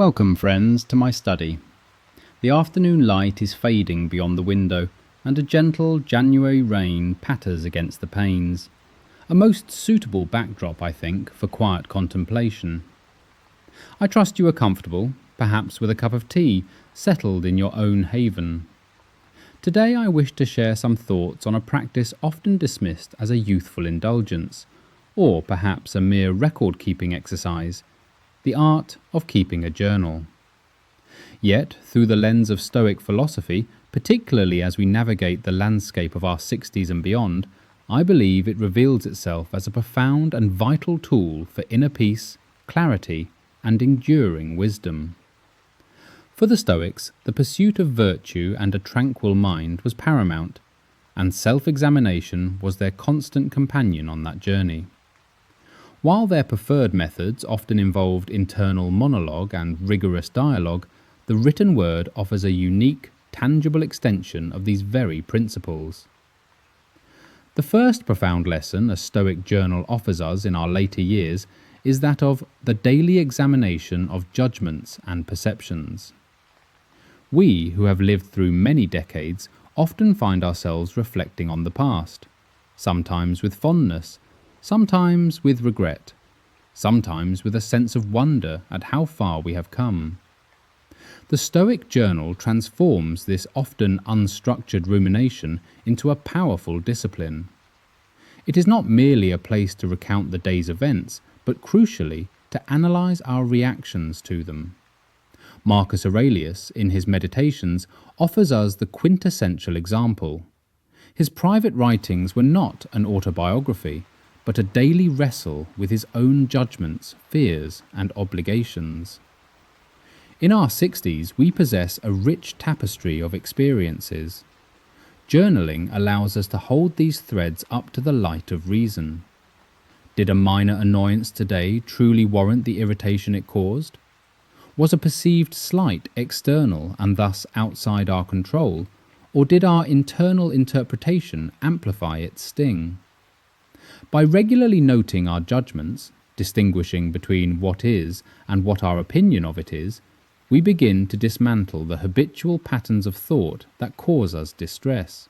Welcome, friends, to my study. The afternoon light is fading beyond the window, and a gentle January rain patters against the panes. A most suitable backdrop, I think, for quiet contemplation. I trust you are comfortable, perhaps with a cup of tea, settled in your own haven. Today I wish to share some thoughts on a practice often dismissed as a youthful indulgence, or perhaps a mere record-keeping exercise, the art of keeping a journal. Yet, through the lens of Stoic philosophy, particularly as we navigate the landscape of our 60s and beyond, I believe it reveals itself as a profound and vital tool for inner peace, clarity, and enduring wisdom. For the Stoics, the pursuit of virtue and a tranquil mind was paramount, and self-examination was their constant companion on that journey. While their preferred methods often involved internal monologue and rigorous dialogue, the written word offers a unique, tangible extension of these very principles. The first profound lesson a Stoic journal offers us in our later years is that of the daily examination of judgments and perceptions. We, who have lived through many decades, often find ourselves reflecting on the past, sometimes with fondness, sometimes with regret, sometimes with a sense of wonder at how far we have come. The Stoic journal transforms this often unstructured rumination into a powerful discipline. It is not merely a place to recount the day's events, but crucially, to analyze our reactions to them. Marcus Aurelius, in his Meditations, offers us the quintessential example. His private writings were not an autobiography, but a daily wrestle with his own judgments, fears, and obligations. In our 60s, we possess a rich tapestry of experiences. Journaling allows us to hold these threads up to the light of reason. Did a minor annoyance today truly warrant the irritation it caused? Was a perceived slight external and thus outside our control, or did our internal interpretation amplify its sting? By regularly noting our judgments, distinguishing between what is and what our opinion of it is, we begin to dismantle the habitual patterns of thought that cause us distress.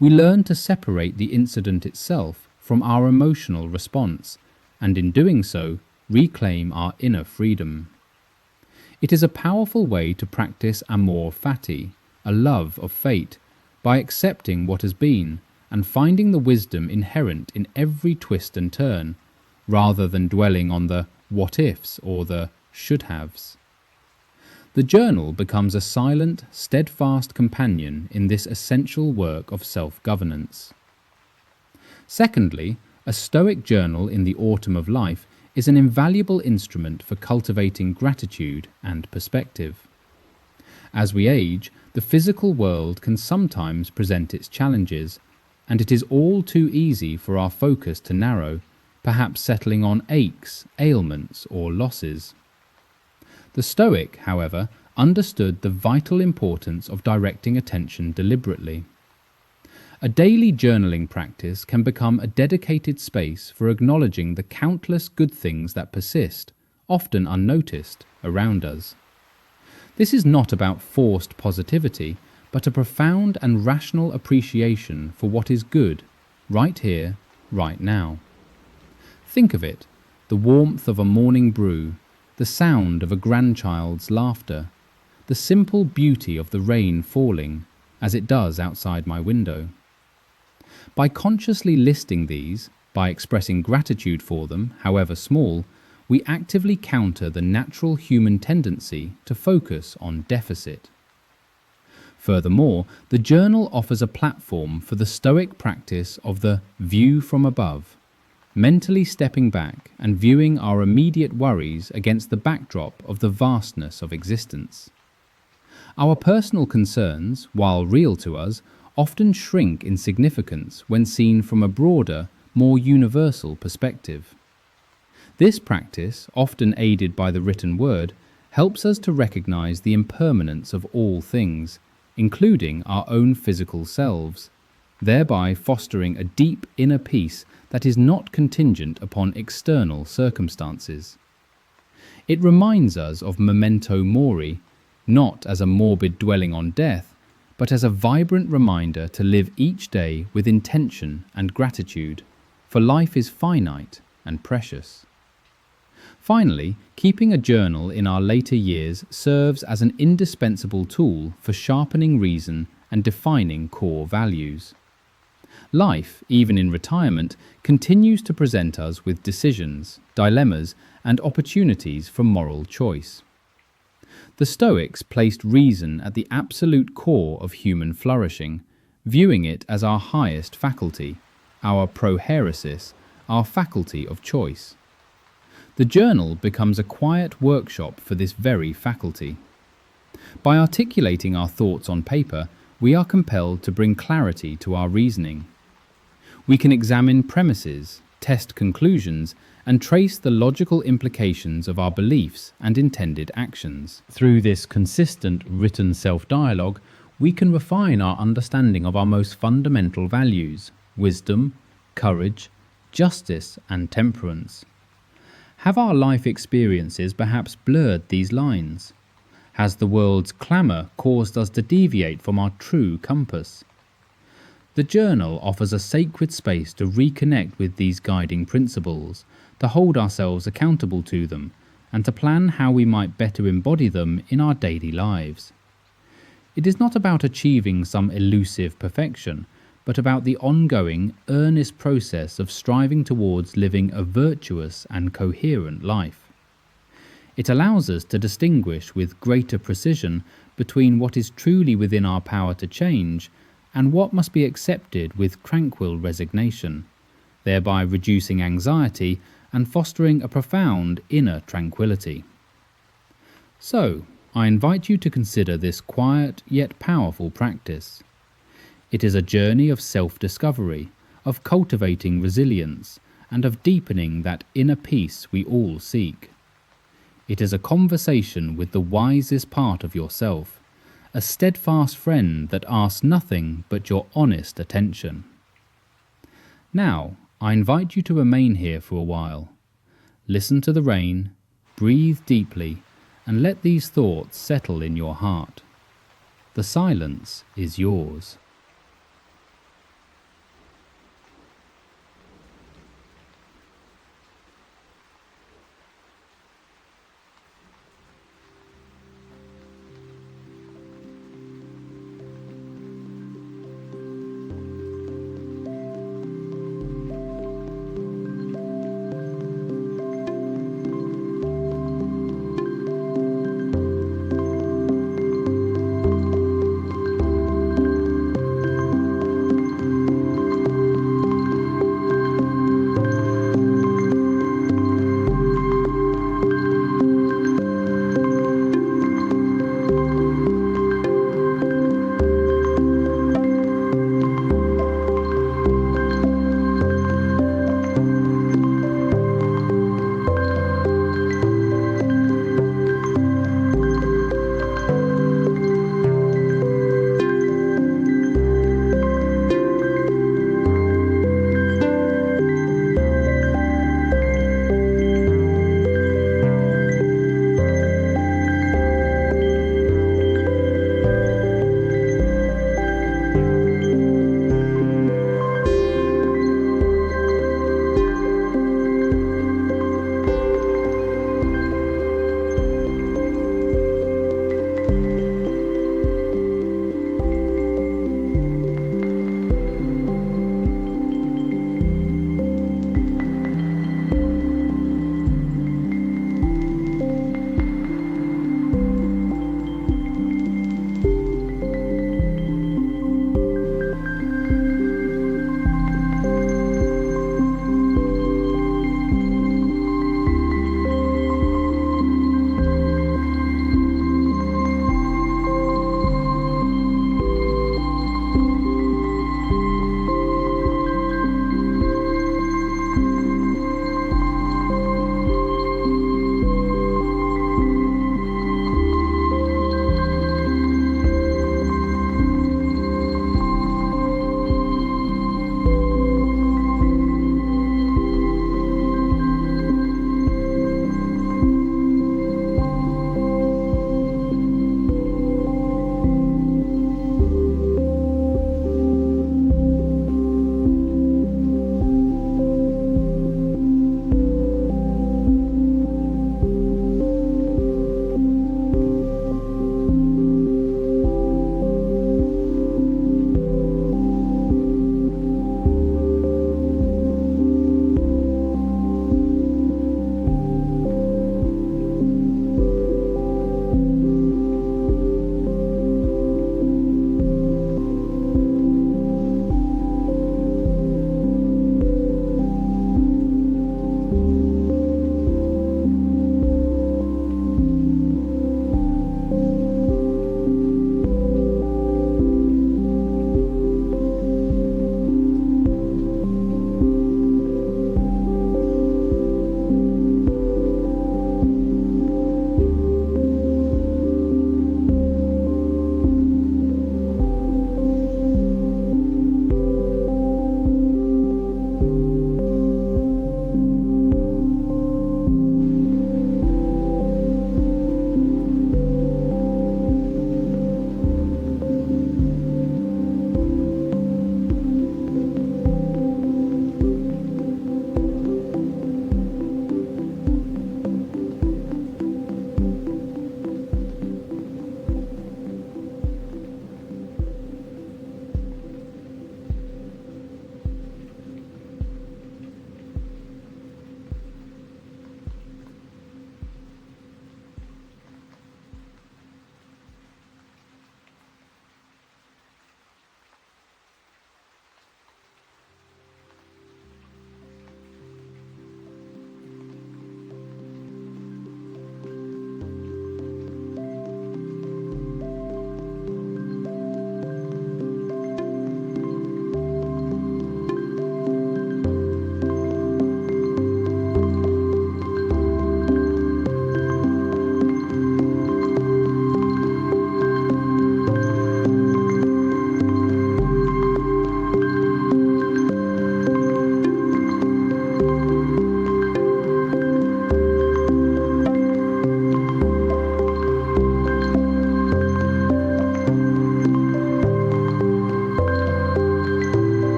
We learn to separate the incident itself from our emotional response, and in doing so, reclaim our inner freedom. It is a powerful way to practice amor fati, a love of fate, by accepting what has been and finding the wisdom inherent in every twist and turn, rather than dwelling on the what-ifs or the should-haves. The journal becomes a silent, steadfast companion in this essential work of self-governance. Secondly, a Stoic journal in the autumn of life is an invaluable instrument for cultivating gratitude and perspective. As we age, the physical world can sometimes present its challenges, and it is all too easy for our focus to narrow, perhaps settling on aches, ailments, or losses. The Stoic, however, understood the vital importance of directing attention deliberately. A daily journaling practice can become a dedicated space for acknowledging the countless good things that persist, often unnoticed, around us. This is not about forced positivity, but a profound and rational appreciation for what is good, right here, right now. Think of it, the warmth of a morning brew, the sound of a grandchild's laughter, the simple beauty of the rain falling, as it does outside my window. By consciously listing these, by expressing gratitude for them, however small, we actively counter the natural human tendency to focus on deficit. Furthermore, the journal offers a platform for the Stoic practice of the view from above, mentally stepping back and viewing our immediate worries against the backdrop of the vastness of existence. Our personal concerns, while real to us, often shrink in significance when seen from a broader, more universal perspective. This practice, often aided by the written word, helps us to recognize the impermanence of all things, including our own physical selves, thereby fostering a deep inner peace that is not contingent upon external circumstances. It reminds us of memento mori, not as a morbid dwelling on death, but as a vibrant reminder to live each day with intention and gratitude, for life is finite and precious. Finally, keeping a journal in our later years serves as an indispensable tool for sharpening reason and defining core values. Life, even in retirement, continues to present us with decisions, dilemmas, and opportunities for moral choice. The Stoics placed reason at the absolute core of human flourishing, viewing it as our highest faculty, our prohairesis, our faculty of choice. The journal becomes a quiet workshop for this very faculty. By articulating our thoughts on paper, we are compelled to bring clarity to our reasoning. We can examine premises, test conclusions, and trace the logical implications of our beliefs and intended actions. Through this consistent written self-dialogue, we can refine our understanding of our most fundamental values: wisdom, courage, justice, and temperance. Have our life experiences perhaps blurred these lines? Has the world's clamour caused us to deviate from our true compass? The journal offers a sacred space to reconnect with these guiding principles, to hold ourselves accountable to them, and to plan how we might better embody them in our daily lives. It is not about achieving some elusive perfection, but about the ongoing, earnest process of striving towards living a virtuous and coherent life. It allows us to distinguish with greater precision between what is truly within our power to change and what must be accepted with tranquil resignation, thereby reducing anxiety and fostering a profound inner tranquility. So, I invite you to consider this quiet yet powerful practice. It is a journey of self-discovery, of cultivating resilience, and of deepening that inner peace we all seek. It is a conversation with the wisest part of yourself, a steadfast friend that asks nothing but your honest attention. Now, I invite you to remain here for a while. Listen to the rain, breathe deeply, and let these thoughts settle in your heart. The silence is yours.